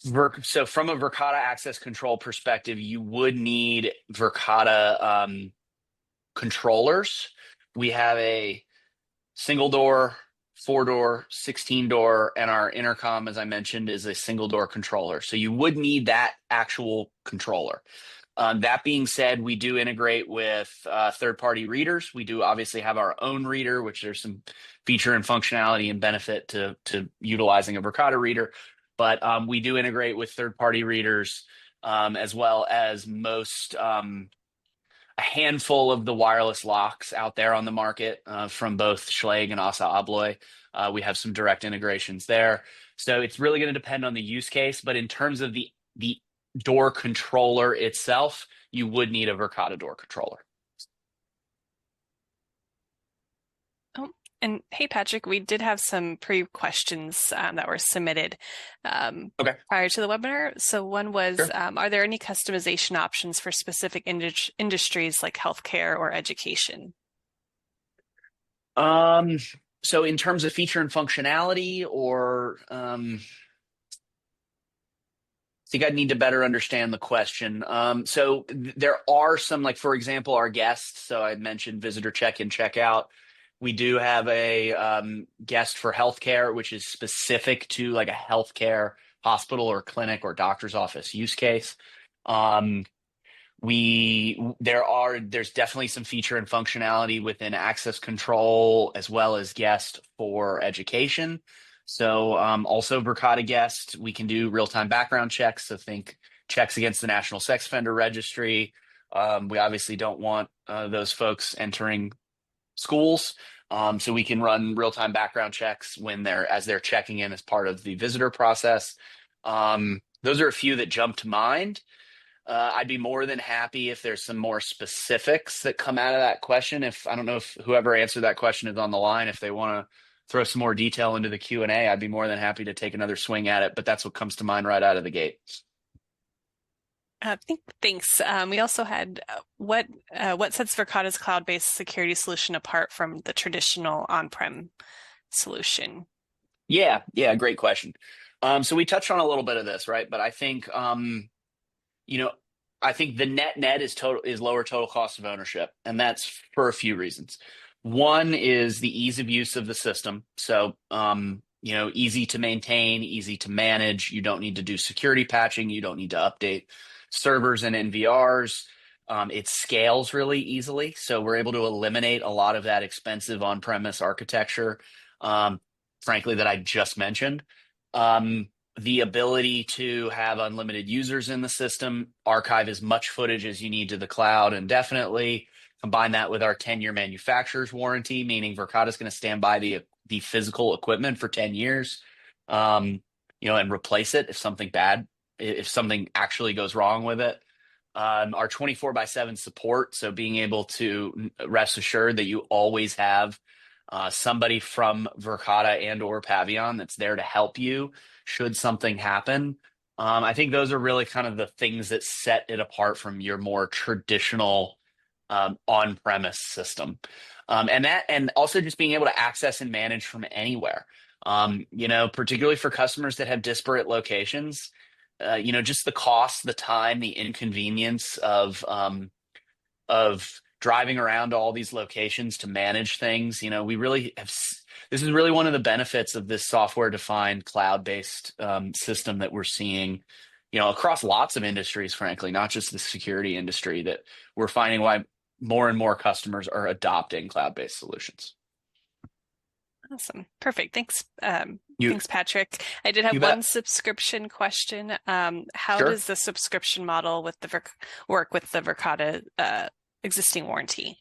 a Verkada access control perspective, you would need Verkada controllers. We have a single door, 4-door, 16-door, and our intercom, as I mentioned, is a single door controller. So you would need that actual controller. That being said, we do integrate with third-party readers. We do obviously have our own reader, which there's some feature and functionality and benefit to utilizing a Verkada reader. But we do integrate with third-party readers, as well as a handful of the wireless locks out there on the market from both Schlage and Assa Abloy. We have some direct integrations there. So it's really going to depend on the use case. But in terms of the door controller itself, you would need a Verkada door controller. Oh, and hey, Patrick, we did have some pre-questions that were submitted Okay. prior to the webinar. So one was, Sure. Are there any customization options for specific industries like healthcare or education? So in terms of feature and functionality, or I think I'd need to better understand the question. So there are some, like, for example, our guests. So I mentioned visitor check-in, check-out. We do have a guest for healthcare, which is specific to like a healthcare hospital or clinic or doctor's office use case. There's definitely some feature and functionality within access control as well as guest for education. So also Verkada guest, we can do real-time background checks. So think checks against the National Sex Offender Registry. We obviously don't want those folks entering schools. So we can run real-time background checks as they're checking in as part of the visitor process. Those are a few that jump to mind. I'd be more than happy if there's some more specifics that come out of that question. I don't know if whoever answered that question is on the line, if they want to throw some more detail into the Q&A, I'd be more than happy to take another swing at it, but that's what comes to mind right out of the gate. Thanks. We also had what sets Verkada's cloud-based security solution apart from the traditional on-prem solution? Yeah, great question. So we touched on a little bit of this, right? But I think I think the net is lower total cost of ownership, and that's for a few reasons. One is the ease of use of the system. So easy to maintain, easy to manage. You don't need to do security patching. You don't need to update servers and NVRs. It scales really easily. So we're able to eliminate a lot of that expensive on-premise architecture, frankly, that I just mentioned. the ability to have unlimited users in the system, archive as much footage as you need to the cloud, and definitely combine that with our 10-year manufacturer's warranty, meaning Verkada is going to stand by the physical equipment for 10 years, and replace it if something actually goes wrong with it. Our 24/7 support, so being able to rest assured that you always have somebody from Verkada and or Pavion that's there to help you should something happen. I think those are really kind of the things that set it apart from your more traditional on-premise system. And also just being able to access and manage from anywhere. Particularly for customers that have disparate locations, just the cost, the time, the inconvenience of driving around to all these locations to manage things. This is really one of the benefits of this software-defined cloud-based system that we're seeing, across lots of industries, frankly, not just the security industry, that we're finding why more and more customers are adopting cloud-based solutions. Awesome. Perfect. Thanks. You Thanks, Patrick. I did have you one bet. subscription question. How Sure. does the subscription model with the work with the Verkada existing warranty?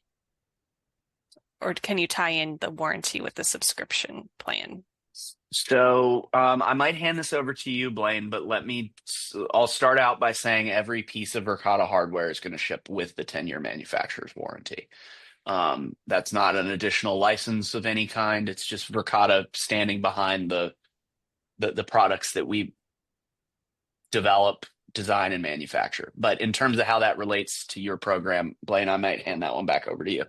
Or can you tie in the warranty with the subscription plan? So I might hand this over to you, Blaine, but I'll start out by saying every piece of Verkada hardware is going to ship with the 10-year manufacturer's warranty. That's not an additional license of any kind. It's just Verkada standing behind the products that we develop, design, and manufacture. But in terms of how that relates to your program, Blaine, I might hand that one back over to you.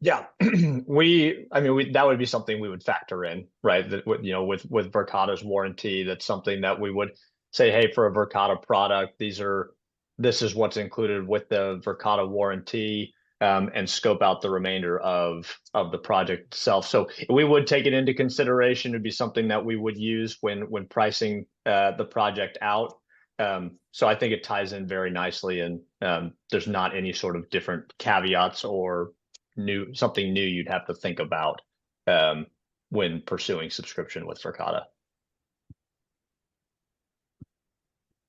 Yeah, that would be something we would factor in, right? That with Verkada's warranty, that's something that we would say, hey, for a Verkada product, this is what's included with the Verkada warranty, and scope out the remainder of the project itself. So we would take it into consideration. It'd be something that we would use when pricing the project out. So I think it ties in very nicely, and there's not any sort of different caveats or something new you'd have to think about when pursuing subscription with Verkada.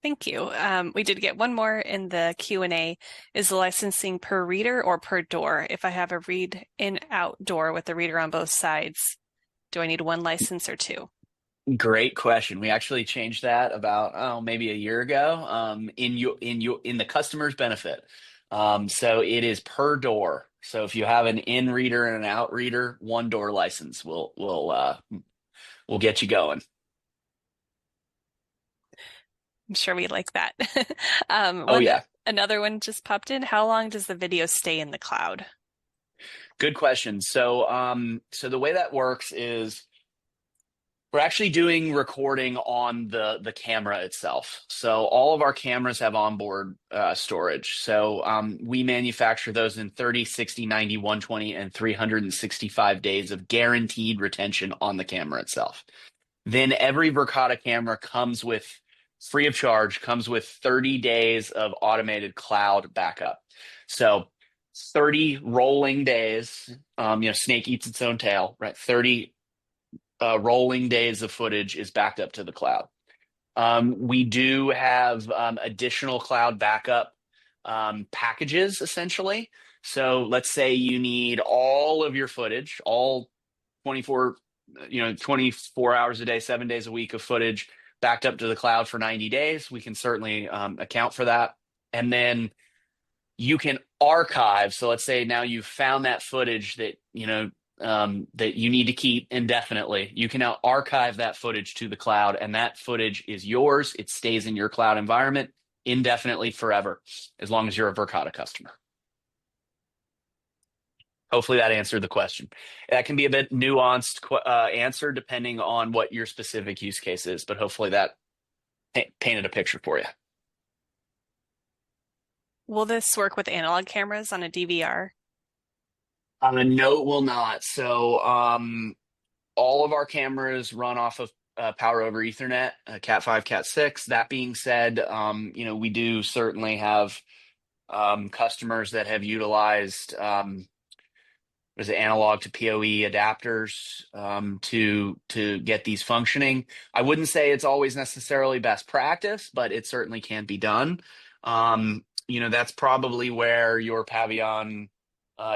Thank you. We did get one more in the Q&A. Is the licensing per reader or per door? If I have a read in outdoor with a reader on both sides, do I need one license or two? Great question. We actually changed that about maybe a year ago in the customer's benefit. So it is per door. So if you have an in reader and an out reader, one door license will get you going. I'm sure we like that. Oh yeah. Another one just popped in. How long does the video stay in the cloud? Good question. So the way that works is we're actually doing recording on the camera itself. So all of our cameras have onboard storage. So we manufacture those in 30, 60, 90, 120, and 365 days of guaranteed retention on the camera itself. Then every Verkada camera free of charge, comes with 30 days of automated cloud backup. So 30 rolling days, snake eats its own tail, right? 30 rolling days of footage is backed up to the cloud. We do have additional cloud backup packages, essentially. So let's say you need all of your footage, all 24 hours a day, 7 days a week of footage backed up to the cloud for 90 days. We can certainly account for that. And then you can archive. So let's say now you've found that footage that that you need to keep indefinitely. You can now archive that footage to the cloud, and that footage is yours. It stays in your cloud environment indefinitely forever, as long as you're a Verkada customer. Hopefully that answered the question. That can be a bit nuanced answer depending on what your specific use case is, but hopefully that painted a picture for you. Will this work with analog cameras on a DVR? No, it will not. So all of our cameras run off of power over Ethernet, Cat 5, Cat 6. That being said, we do certainly have customers that have utilized there's analog to PoE adapters to get these functioning. I wouldn't say it's always necessarily best practice, but it certainly can be done. That's probably where your Pavion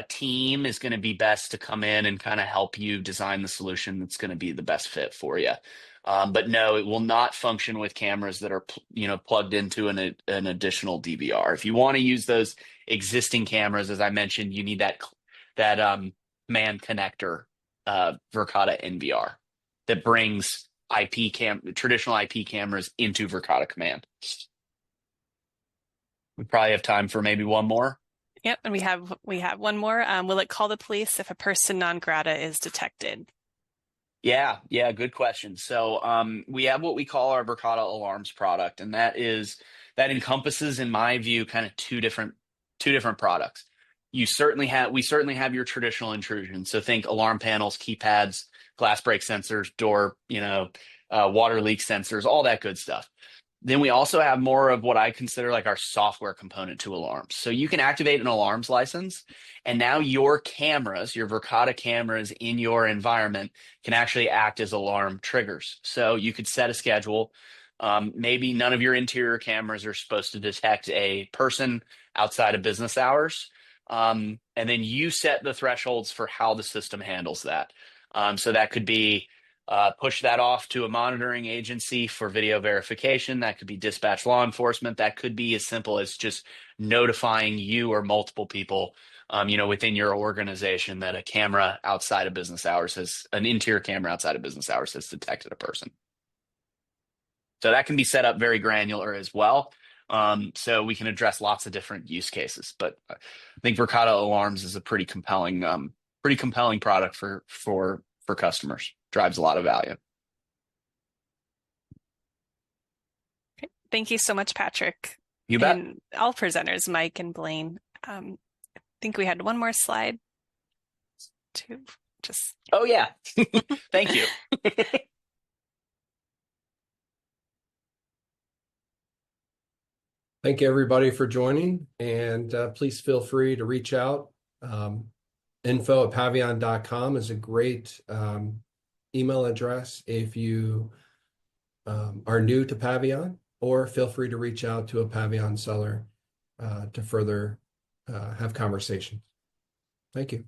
team is going to be best to come in and kind of help you design the solution that's going to be the best fit for you. But no, it will not function with cameras that are plugged into an additional DVR. If you want to use those existing cameras, as I mentioned, you need that command connector Verkada NVR that brings traditional IP cameras into Verkada Command. We probably have time for maybe one more. Yep, and we have one more. Will it call the police if a person non grata is detected? Yeah, good question. So we have what we call our Verkada Alarms product, and that encompasses, in my view, kind of two different products. We certainly have your traditional intrusion. So think alarm panels, keypads, glass break sensors, door, water leak sensors, all that good stuff. Then we also have more of what I consider like our software component to alarms. So you can activate an alarms license, and now your cameras, your Verkada cameras in your environment can actually act as alarm triggers. So you could set a schedule. Maybe none of your interior cameras are supposed to detect a person outside of business hours. And then you set the thresholds for how the system handles that. So that could be push that off to a monitoring agency for video verification. That could be dispatch law enforcement. That could be as simple as just notifying you or multiple people, within your organization that an interior camera outside of business hours has detected a person. So that can be set up very granular as well. So we can address lots of different use cases. But I think Verkada Alarms is a pretty compelling product for customers. Drives a lot of value. Okay. Thank you so much, Patrick. You bet. And all presenters, Mike and Blaine. I think we had one more slide to just. Oh yeah. Thank you. Thank you, everybody, for joining. And please feel free to reach out. info@pavion.com is a great email address if you are new to Pavion, or feel free to reach out to a Pavion seller to further have conversations. Thank you.